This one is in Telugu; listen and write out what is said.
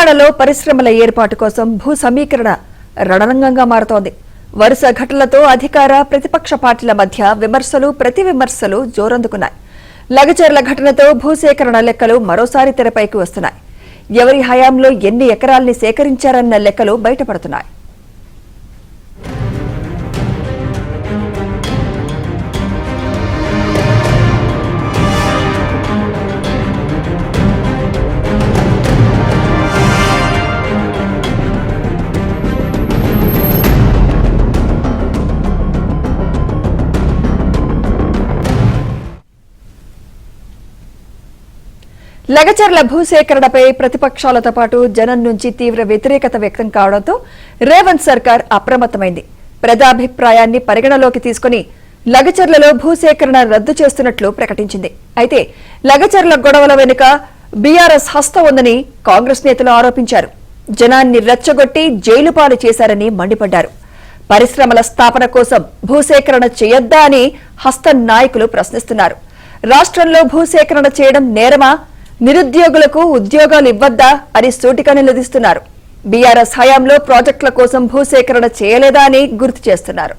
తెలంగాణలో పరిశ్రమల ఏర్పాటు కోసం భూ సమీకరణ రణరంగంగా మారుతోంది. వరుస ఘటనలతో అధికార ప్రతిపక్ష పార్టీల మధ్య విమర్శలు ప్రతి విమర్శలు జోరందుకున్నాయి. లగచర్ల ఘటనతో భూసేకరణ లెక్కలు మరోసారి తెరపైకి వస్తున్నాయి. ఎవరి హయాంలో ఎన్ని ఎకరాల్ని సేకరించారన్న లెక్కలు బయటపడుతున్నాయి. లగచర్ల భూసేకరణపై ప్రతిపక్షాలతో పాటు జనం నుంచి తీవ్ర వ్యతిరేకత వ్యక్తం కావడంతో రేవంత్ సర్కార్ అప్రమత్తమైంది. ప్రజాభిప్రాయాన్ని పరిగణలోకి తీసుకుని లగచర్లలో భూసేకరణ రద్దు చేస్తున్నట్లు ప్రకటించింది. అయితే లగచర్ల గొడవల వెనుక బీఆర్ఎస్ హస్తం ఉందని కాంగ్రెస్ నేతలు ఆరోపించారు. జనాన్ని రెచ్చగొట్టి జైలు పాలు చేశారని మండిపడ్డారు. పరిశ్రమల స్థాపన కోసం భూసేకరణ చేయొద్దా అని హస్తం నాయకులు ప్రశ్నిస్తున్నారు. రాష్ట్రంలో భూసేకరణ చేయడం నేరమా, నిరుద్యోగులకు ఉద్యోగాలు ఇవ్వద్దా అని సూటిగా నిలదీస్తున్నారు. బీఆర్ఎస్ హయాంలో ప్రాజెక్టుల కోసం భూసేకరణ చేయలేదా అని గుర్తు చేస్తున్నారు.